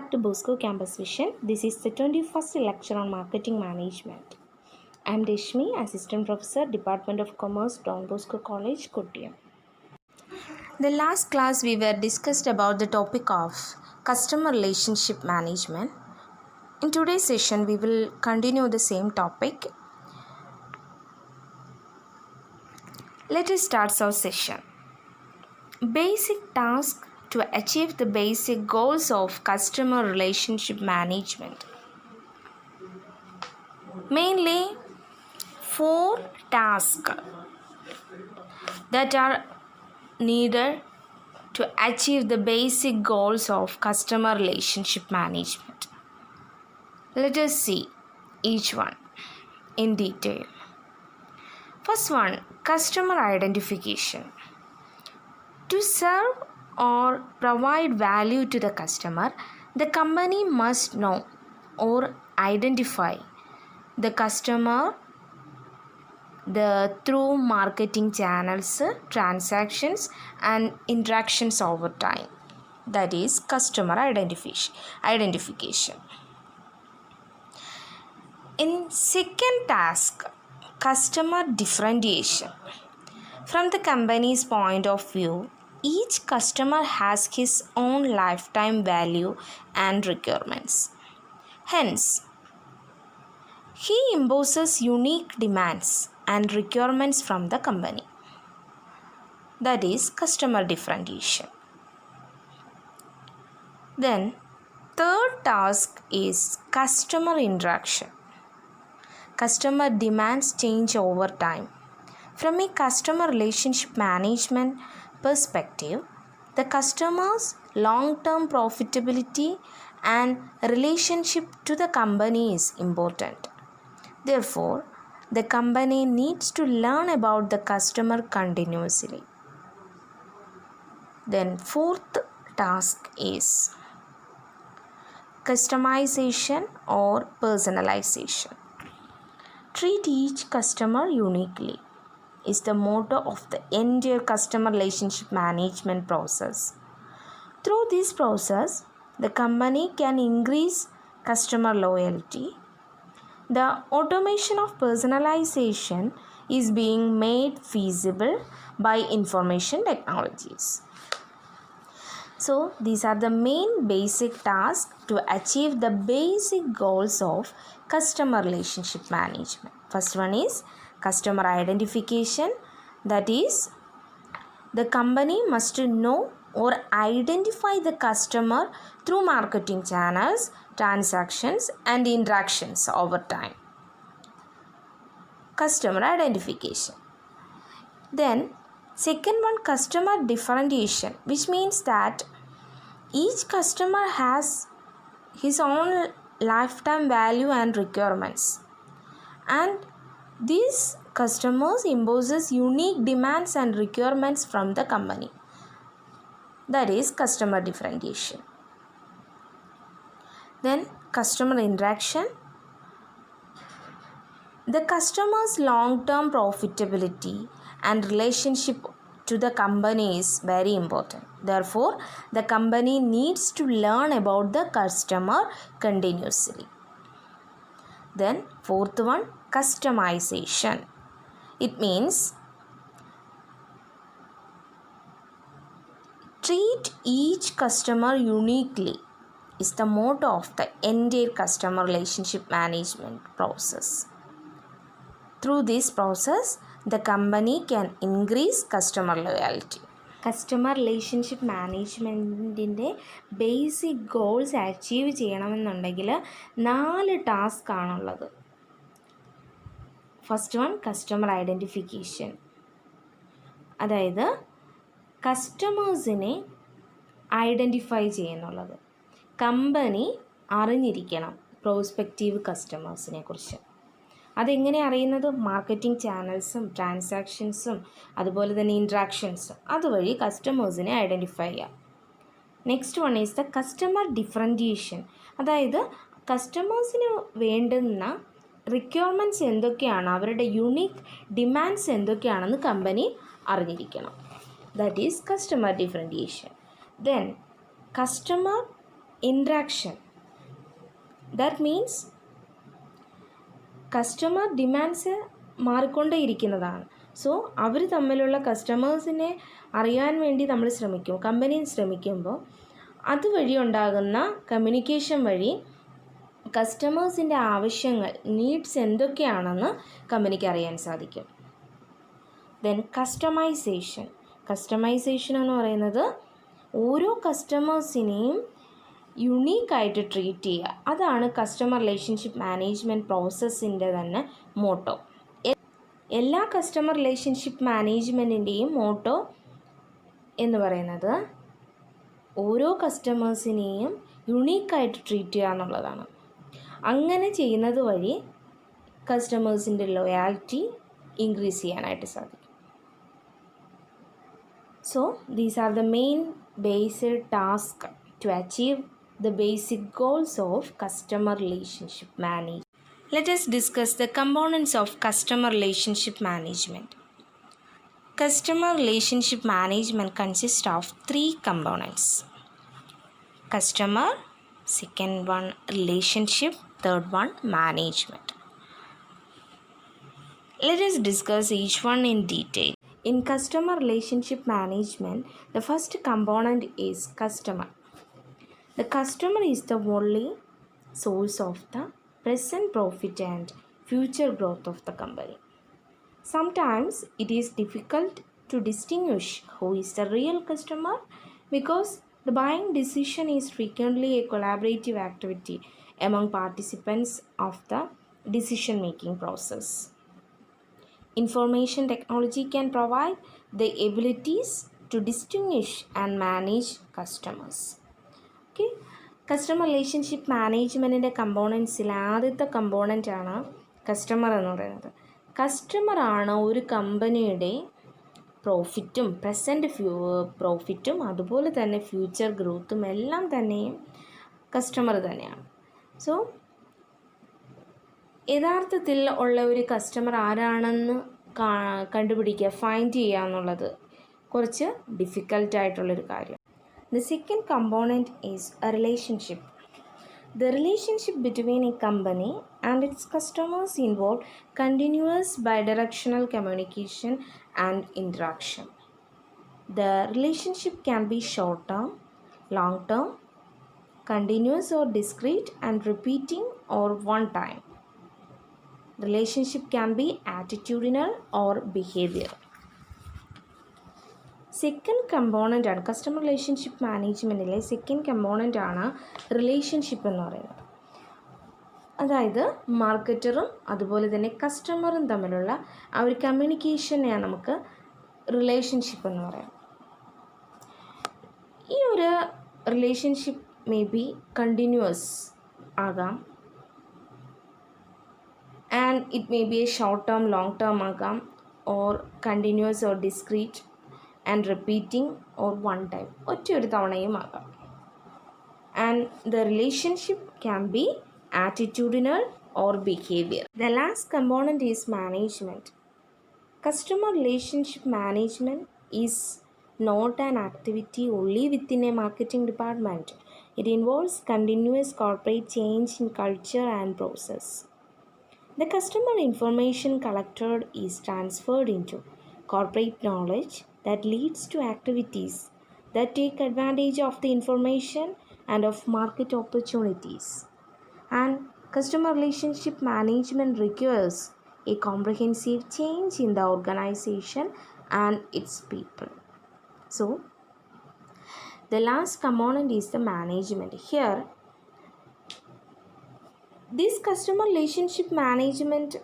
back to Bosco Campus Vision. This is the 21st lecture on marketing management. I am Deshmi, Assistant Professor, Department of Commerce, Don Bosco College, Kottayam. The last class we were discussed about the topic of customer relationship management. In today's session, we will continue the same topic. Let us start our session. Basic task to achieve the basic goals of customer relationship management. Mainly 4 tasks that are needed to achieve the basic goals of customer relationship management. Let us see each one in detail. First one, customer identification. To serve or provide value to the customer, the company must know or identify the customer through marketing channels, transactions and interactions over time. That is customer identification. In second task, customer differentiation. From the company's point of view, each customer has his own lifetime value and requirements. Hence, he imposes unique demands and requirements from the company. That is customer differentiation. Then, third task is customer interaction. Customer demands change over time. From a customer relationship management perspective, the customer's long-term profitability and relationship to the company is important. Therefore, the company needs to learn about the customer continuously. Then fourth task is customization or personalization. Treat each customer uniquely is the motto of the entire customer relationship management process. Through this process, the company can increase customer loyalty. The automation of personalization is being made feasible by information technologies. So, these are the main basic tasks to achieve the basic goals of customer relationship management. First one is customer identification. That is, the company must know or identify the customer through marketing channels, transactions and interactions over time. Customer identification. Then second one, customer differentiation, which means that each customer has his own lifetime value and requirements, and these customers imposes unique demands and requirements from the company. That is customer differentiation. Then customer interaction. The customer's long-term profitability and relationship to the company is very important. Therefore, the company needs to learn about the customer continuously. Then fourth one, customization. It means treat each customer uniquely is the motto of the entire customer relationship management process. Through this process, the company can increase customer loyalty. Customer relationship മാനേജ്മെൻറ്റിൻ്റെ basic goals achieve ചെയ്യണമെന്നുണ്ടെങ്കിൽ 4 task ആണുള്ളത്. First one, customer identification. അതായത് കസ്റ്റമേഴ്സിനെ identify ചെയ്യുന്നുള്ളത്. Company അറിഞ്ഞിരിക്കണം prospective കസ്റ്റമേഴ്സിനെ കുറിച്ച്. അതെങ്ങനെ അറിയുന്നത്? മാർക്കറ്റിംഗ് ചാനൽസും ട്രാൻസാക്ഷൻസും അതുപോലെ തന്നെ ഇൻട്രാക്ഷൻസും അതുവഴി കസ്റ്റമേഴ്സിനെ ഐഡൻറ്റിഫൈ ചെയ്യാം. Next one is the customer differentiation. അതായത് കസ്റ്റമേഴ്സിന് വേണ്ടുന്ന റിക്വയർമെൻറ്റ്സ് എന്തൊക്കെയാണ്, അവരുടെ യുണീക്ക് ഡിമാൻഡ്സ് എന്തൊക്കെയാണെന്ന് കമ്പനി അറിഞ്ഞിരിക്കണം. That is customer differentiation. Then customer interaction. That means customer demands മാറിക്കൊണ്ടേയിരിക്കുന്നതാണ്. സോ അവർ തമ്മിലുള്ള കസ്റ്റമേഴ്സിനെ അറിയാൻ വേണ്ടി നമ്മൾ ശ്രമിക്കും, കമ്പനി ശ്രമിക്കുമ്പോൾ അതുവഴി ഉണ്ടാകുന്ന കമ്മ്യൂണിക്കേഷൻ വഴി കസ്റ്റമേഴ്സിൻ്റെ ആവശ്യങ്ങൾ, നീഡ്സ് എന്തൊക്കെയാണെന്ന് കമ്പനിക്ക് അറിയാൻ സാധിക്കും. Then customisation. കസ്റ്റമൈസേഷൻ എന്ന് പറയുന്നത് ഓരോ കസ്റ്റമേഴ്സിനെയും യുണീക്കായിട്ട് ട്രീറ്റ് ചെയ്യുക. അതാണ് കസ്റ്റമർ റിലേഷൻഷിപ്പ് മാനേജ്മെൻറ്റ് പ്രോസസ്സിൻ്റെ തന്നെ മോട്ടോ. എല്ലാ കസ്റ്റമർ റിലേഷൻഷിപ്പ് മാനേജ്മെൻറ്റിൻ്റെയും മോട്ടോ എന്ന് പറയുന്നത് ഓരോ കസ്റ്റമേഴ്സിനെയും യുണീക്കായിട്ട് ട്രീറ്റ് ചെയ്യുക എന്നുള്ളതാണ്. അങ്ങനെ ചെയ്യുന്നത് വഴി കസ്റ്റമേഴ്സിൻ്റെ ലോയാലിറ്റി ഇൻക്രീസ് ചെയ്യാനായിട്ട് സാധിക്കും. So these are the main based task to achieve the basic goals of customer relationship management. Let us discuss the components of customer relationship management. Customer relationship management consists of 3 components. Customer, second one relationship, third one management. Let us discuss each one in detail. In customer relationship management, the first component is customer. The customer is the only source of the present profit and future growth of the company. Sometimes it is difficult to distinguish who is the real customer because the buying decision is frequently a collaborative activity among participants of the decision-making process. Information technology can provide the abilities to distinguish and manage customers. Okay, customer relationship മാനേജ്മെൻറ്റിൻ്റെ കമ്പോണൻസിൽ ആദ്യത്തെ കമ്പോണൻ്റാണ് customer എന്ന് പറയുന്നത്. കസ്റ്റമറാണ് ഒരു കമ്പനിയുടെ പ്രോഫിറ്റും present പ്രോഫിറ്റും അതുപോലെ തന്നെ ഫ്യൂച്ചർ ഗ്രോത്തും എല്ലാം തന്നെയും കസ്റ്റമർ തന്നെയാണ്. സോ യഥാർത്ഥത്തിൽ ഉള്ള ഒരു കസ്റ്റമർ ആരാണെന്ന് കണ്ടുപിടിക്കുക, ഫൈൻഡ് ചെയ്യുക എന്നുള്ളത് കുറച്ച് ഡിഫിക്കൽട്ടായിട്ടുള്ളൊരു കാര്യം. The second component is a relationship. The relationship between a company and its customers involve continuous bidirectional communication and interaction. The relationship can be short-term, long-term, continuous or discrete, and repeating or one-time. Relationship can be attitudinal or behavioral. Second component ആണ് customer relationship മാനേജ്മെൻറ്റിലെ second component ആണ് relationship എന്ന് പറയുന്നത്. അതായത് മാർക്കറ്ററും അതുപോലെ തന്നെ കസ്റ്റമറും തമ്മിലുള്ള ആ ഒരു കമ്മ്യൂണിക്കേഷനെയാണ് നമുക്ക് റിലേഷൻഷിപ്പ് എന്ന് പറയാം. ഈ ഒരു റിലേഷൻഷിപ്പ് മേ ബി കണ്ടിന്യൂസ് ആകാം, and it may be a short term long term ആകാം, or continuous or discrete and repeating or one time, ഒറ്റയൊരു തവണയും ആകാം. And the relationship can be attitudinal or behaviour. The last component is management. Customer relationship management is not an activity only within a marketing department. It involves continuous corporate change in culture and process. The customer information collected is transferred into corporate knowledge that leads to activities that take advantage of the information and of market opportunities. And customer relationship management requires a comprehensive change in the organization and its people. So, the last component is the management. Here, this customer relationship management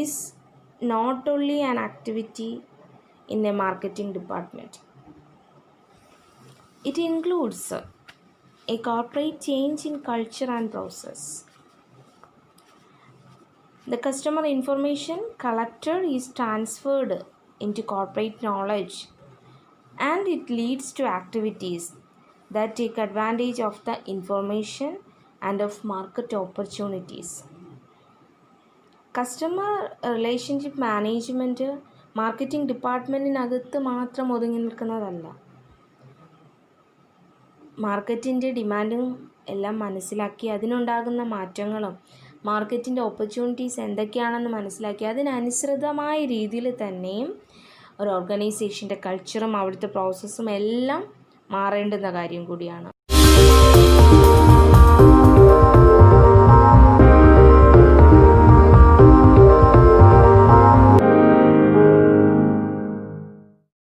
is not only an activity in a marketing department. It includes a corporate change in culture and process. The customer information collected is transferred into corporate knowledge, and it leads to activities that take advantage of the information and of market opportunities. Customer relationship management marketing ഡിപ്പാർട്ട്മെൻറ്റിനകത്ത് മാത്രം ഒതുങ്ങി നിൽക്കുന്നതല്ല. മാർക്കറ്റിൻ്റെ ഡിമാൻഡും എല്ലാം മനസ്സിലാക്കി അതിനുണ്ടാകുന്ന മാറ്റങ്ങളും മാർക്കറ്റിൻ്റെ opportunities എന്തൊക്കെയാണെന്ന് മനസ്സിലാക്കി അതിനനുസൃതമായ രീതിയിൽ തന്നെയും ഒരു ഓർഗനൈസേഷൻ്റെ കൾച്ചറും അവിടുത്തെ പ്രോസസ്സും എല്ലാം മാറേണ്ടുന്ന കാര്യം കൂടിയാണ്.